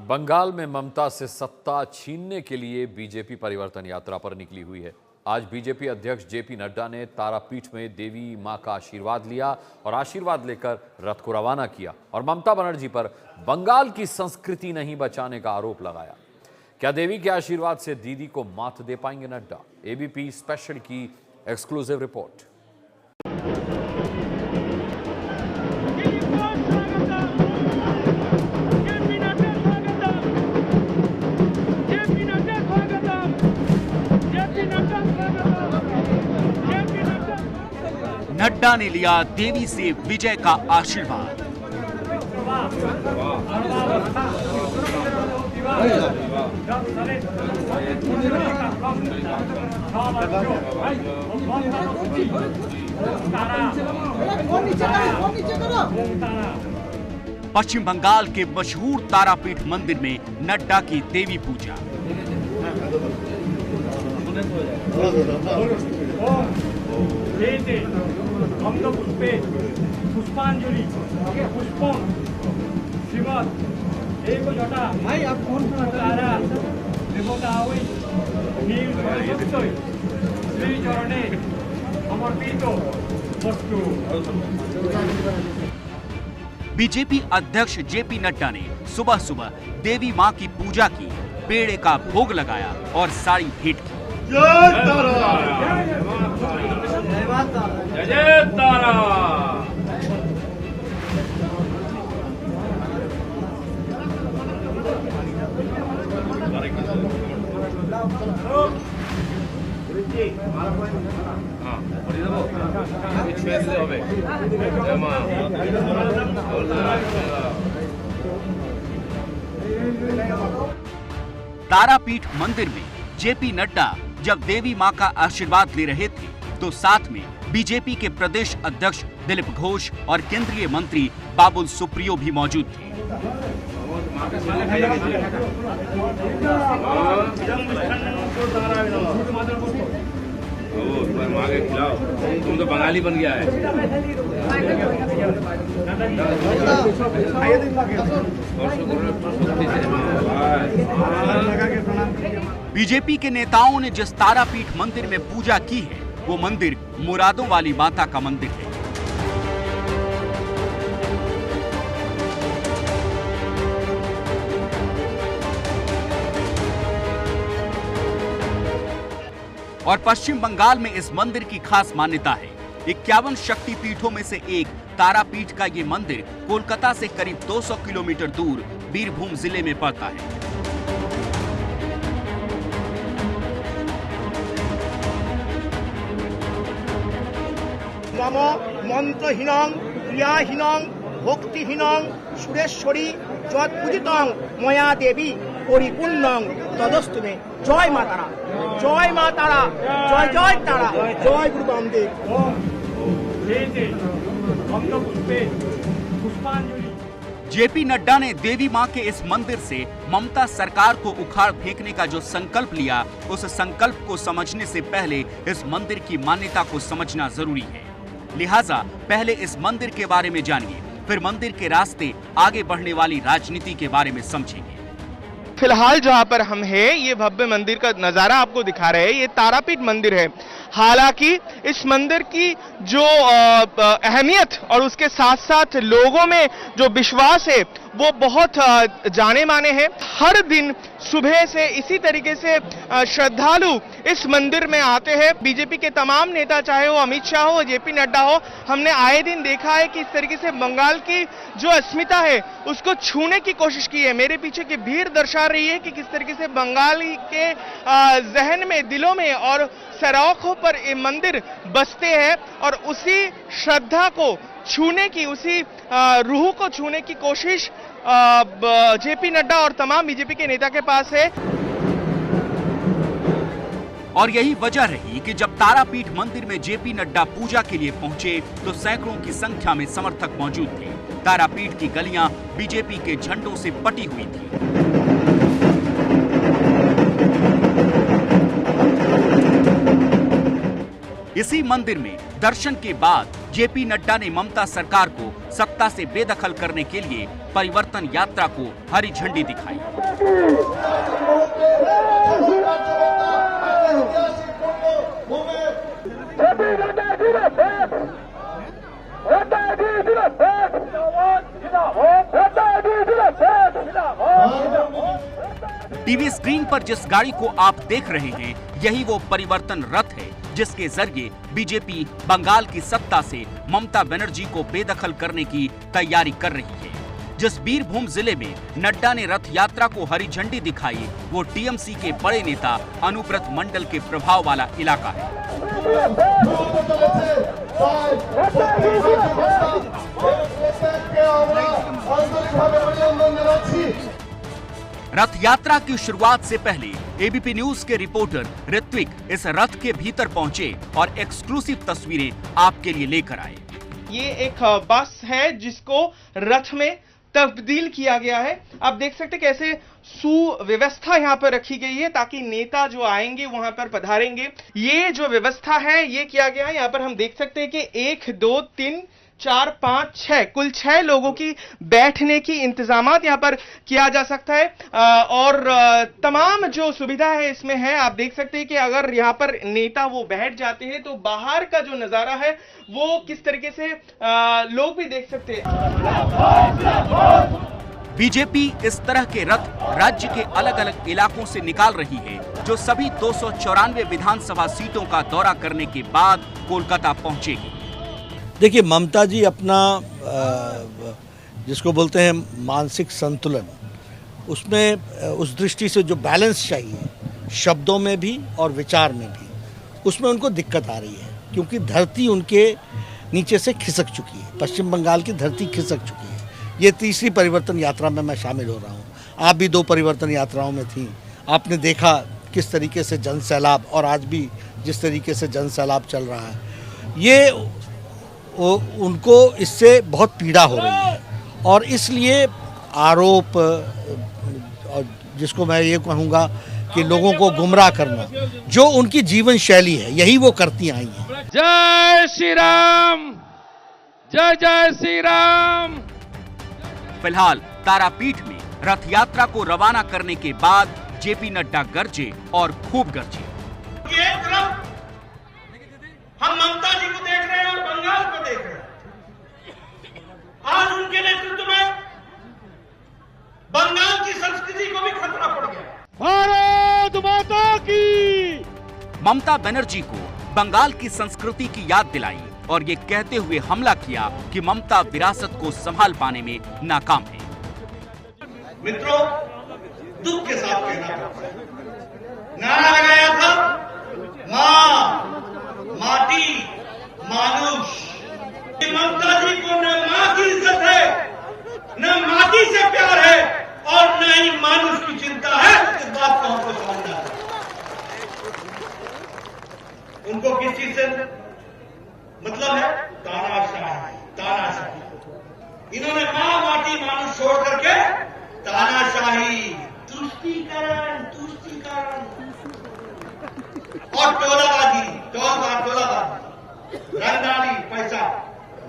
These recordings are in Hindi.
बंगाल में ममता से सत्ता छीनने के लिए बीजेपी परिवर्तन यात्रा पर निकली हुई है। आज बीजेपी अध्यक्ष जेपी नड्डा ने तारापीठ में देवी मां का आशीर्वाद लिया और आशीर्वाद लेकर रथ को रवाना किया और ममता बनर्जी पर बंगाल की संस्कृति नहीं बचाने का आरोप लगाया। क्या देवी के आशीर्वाद से दीदी को मात दे पाएंगे नड्डा? एबीपी स्पेशल की एक्सक्लूसिव रिपोर्ट। नड्डा ने लिया देवी से विजय का आशीर्वाद। पश्चिम बंगाल के मशहूर तारापीठ मंदिर में नड्डा की देवी पूजा। पुष्पांजलि पुष्पम श्रीमद एक जटा भाई आप कौन तारा देवता हुई नील श्री चरणे समर्पित वस्तु। बीजेपी अध्यक्ष जेपी नड्डा ने सुबह सुबह देवी मां की पूजा की, पेड़े का भोग लगाया और साड़ी भेंट की। जय तारा। तारापीठ मंदिर में जेपी नड्डा जब देवी मां का आशीर्वाद ले रहे थे तो साथ में बीजेपी के प्रदेश अध्यक्ष दिलीप घोष और केंद्रीय मंत्री बाबुल सुप्रियो भी मौजूद थे। तुम तो बंगाली बन गया है। बीजेपी के नेताओं ने जिस तारापीठ मंदिर में पूजा की है वो मंदिर मुरादों वाली माता का मंदिर है। और पश्चिम बंगाल में इस मंदिर की खास मान्यता है। 51 शक्ति पीठों में से एक तारापीठ का ये मंदिर कोलकाता से करीब 200 किलोमीटर दूर बीरभूम जिले में पड़ता है। मम मंत्रहीनं क्रियाहीनं भक्तिहीनं सुरेश्वरी यत्पूजितं मया देवी परिपूर्णं तदस्तु मे। जय मां तारा, जय मां तारा, जय जय तारा, जय गुरु रामदेव। पुष्पांजलि। जेपी नड्डा ने देवी मां के इस मंदिर से ममता सरकार को उखाड़ फेंकने का जो संकल्प लिया, उस संकल्प को समझने से पहले इस मंदिर की मान्यता को समझना जरूरी है। लिहाजा पहले इस मंदिर के बारे में जानिए, फिर मंदिर के रास्ते आगे बढ़ने वाली राजनीति के बारे में समझेंगे। फिलहाल जहां पर हम हैं, ये भव्य मंदिर का नजारा आपको दिखा रहे हैं। ये तारापीठ मंदिर है। हालांकि इस मंदिर की जो अहमियत और उसके साथ साथ लोगों में जो विश्वास है वो बहुत जाने माने हैं। हर दिन सुबह से इसी तरीके से श्रद्धालु इस मंदिर में आते हैं। बीजेपी के तमाम नेता, चाहे वो अमित शाह हो, जेपी नड्डा हो, हमने आए दिन देखा है कि इस तरीके से बंगाल की जो अस्मिता है उसको छूने की कोशिश की है। मेरे पीछे की भीड़ दर्शा रही है कि किस तरीके से बंगाली के जहन में, दिलों में और सराखों पर ये मंदिर बसते हैं और उसी श्रद्धा को छूने की, उसी रूह को छूने की कोशिश जेपी नड्डा और तमाम बीजेपी के नेता के पास है। और यही वजह रही कि जब तारापीठ मंदिर में जेपी नड्डा पूजा के लिए पहुंचे तो सैकड़ों की संख्या में समर्थक मौजूद थे। तारापीठ की गलियां बीजेपी के झंडों से पटी हुई थी। इसी मंदिर में दर्शन के बाद जेपी नड्डा ने ममता सरकार को सत्ता से बेदखल करने के लिए परिवर्तन यात्रा को हरी झंडी दिखाई। टीवी स्क्रीन पर जिस गाड़ी को आप देख रहे हैं, यही वो परिवर्तन रथ है जिसके जरिए बीजेपी बंगाल की सत्ता से ममता बनर्जी को बेदखल करने की तैयारी कर रही है। जिस बीरभूम जिले में नड्डा ने रथ यात्रा को हरी झंडी दिखाई, वो टीएमसी के बड़े नेता अनुव्रत मंडल के प्रभाव वाला इलाका है। रथ यात्रा की शुरुआत से पहले एबीपी न्यूज के रिपोर्टर ऋत्विक इस रथ के भीतर पहुंचे और एक्सक्लूसिव तस्वीरें आपके लिए लेकर आए। ये एक बस है जिसको रथ में तब्दील किया गया है। आप देख सकते हैं कैसे सुव्यवस्था यहाँ पर रखी गई है ताकि नेता जो आएंगे वहां पर पधारेंगे। ये जो व्यवस्था है ये किया गया है। यहाँ पर हम देख सकते हैं कि 1 2 3 4 5 6 कुल 6 लोगों की बैठने की इंतजामात यहाँ पर किया जा सकता है और तमाम जो सुविधा है इसमें है। आप देख सकते हैं कि अगर यहाँ पर नेता वो बैठ जाते हैं तो बाहर का जो नजारा है वो किस तरीके से लोग भी देख सकते हैं। बीजेपी इस तरह के रथ राज्य के अलग अलग इलाकों से निकाल रही है, जो सभी 294 विधानसभा सीटों का दौरा करने के बाद कोलकाता पहुंचेगी। देखिए, ममता जी अपना जिसको बोलते हैं मानसिक संतुलन, उसमें उस दृष्टि से जो बैलेंस चाहिए शब्दों में भी और विचार में भी, उसमें उनको दिक्कत आ रही है क्योंकि धरती उनके नीचे से खिसक चुकी है। पश्चिम बंगाल की धरती खिसक चुकी है। ये तीसरी परिवर्तन यात्रा में मैं शामिल हो रहा हूँ। आप भी 2 परिवर्तन यात्राओं में थी। आपने देखा किस तरीके से जन सैलाब और आज भी जिस तरीके से जन सैलाब चल रहा है, ये उनको इससे बहुत पीड़ा हो रही है और इसलिए आरोप और जिसको मैं ये कहूँगा कि लोगों को गुमराह करना, जो उनकी जीवन शैली है, यही वो करती आई हैं। जय श्री राम, जय जय श्री राम। फिलहाल तारापीठ में रथ यात्रा को रवाना करने के बाद जेपी नड्डा गरजे और खूब गरजे। एक तरफ हम ममता जी को देख रहे हैं और बंगाल को देख रहे हैं। आज उनके नेतृत्व में बंगाल की संस्कृति को भी खतरा पड़ गया। भारत माता की। ममता बनर्जी को बंगाल की संस्कृति की याद दिलाई और ये कहते हुए हमला किया कि ममता विरासत को संभाल पाने में नाकाम है। मित्रों, दुख के साथ कहना पड़ता है, नारा लगाया था मां, माटी, मानुष। ममता जी को न मां की इज्जत है, न माटी से प्यार है और न ही मानुष की चिंता है। इस बात को हमको समझना है। उनको किस चीज से मतलब है? तानाशाही, तानाशाही। इन्होंने मां, माटी, मानुष छोड़ करके तानाशाही, तुष्टीकरण, तुष्टीकरण और टोलाबाजी, रंगदारी, पैसा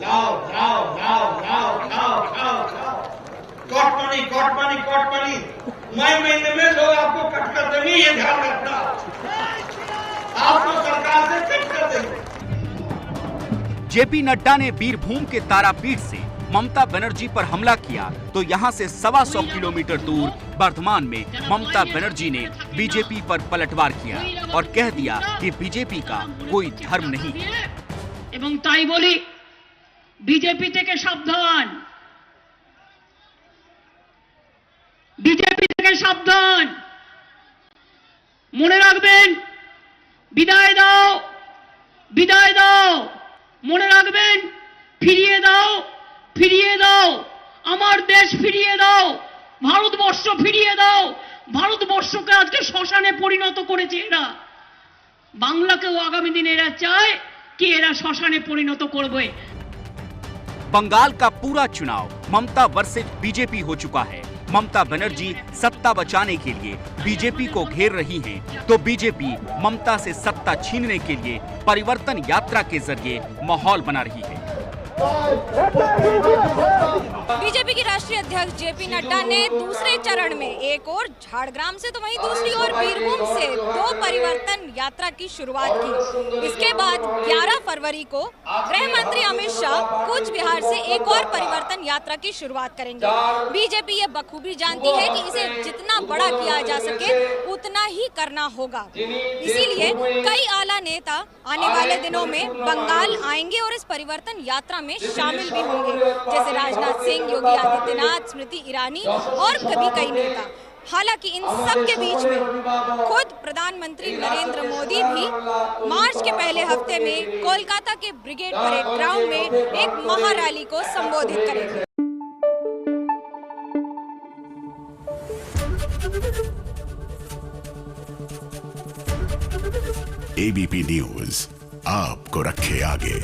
लाओ लाओ लाओ लाओ खाओ खाओ खाओ, कॉट मनी। मई महीने में लोग आपको कट कर देंगे, ये ध्यान रखना। आपको सरकार से कट कर देंगे। जेपी नड्डा ने बीरभूम के तारापीठ से ममता बनर्जी पर हमला किया तो यहां से 125 किलोमीटर दूर वर्धमान में ममता बनर्जी ने बीजेपी पर पलटवार किया और कह दिया कि बीजेपी का कोई धर्म नहीं है। এবং তাই বলি বিজেপি থেকে সাবধান, বিজেপি থেকে সাবধান। মনে রাখবেন, বিদায় দাও, বিদায় দাও। মনে রাখবেন, ফিরিয়ে দাও, ফিরিয়ে দাও। আমার দেশ ফিরিয়ে দাও, ভারতবর্ষ ফিরিয়ে দাও। ভারতবর্ষকে আজকে শ্মশানে পরিণত করেছে এরা। বাংলাকেও আগামী দিনে এরা চায় कि एरा श्मशाने परिणत करबे। बंगाल का पूरा चुनाव ममता वर्सेस बीजेपी हो चुका है। ममता बनर्जी सत्ता बचाने के लिए बीजेपी को घेर रही हैं, तो बीजेपी ममता से सत्ता छीनने के लिए परिवर्तन यात्रा के जरिए माहौल बना रही है। बीजेपी के राष्ट्रीय अध्यक्ष जेपी नड्डा ने दूसरे चरण में एक और झाड़ग्राम से तो वहीं दूसरी ओर बीरभूम से 2 परिवर्तन यात्रा की शुरुआत की। इसके बाद 11 फरवरी को गृह मंत्री अमित शाह कूच बिहार से एक और परिवर्तन यात्रा की शुरुआत करेंगे। बीजेपी ये बखूबी जानती है कि इसे जितना बड़ा किया जा सके उतना ही करना होगा। इसीलिए कई आला नेता आने वाले दिनों में बंगाल आएंगे और इस परिवर्तन यात्रा में शामिल भी होंगे, जैसे राजनाथ सिंह, योगी आदित्यनाथ, स्मृति ईरानी और कभी कई नेता। हालांकि इन सब के बीच में खुद प्रधानमंत्री नरेंद्र मोदी भी मार्च के पहले हफ्ते में कोलकाता के ब्रिगेड परेड ग्राउंड में एक महारैली को संबोधित करेंगे। एबीपी न्यूज आपको रखे आगे।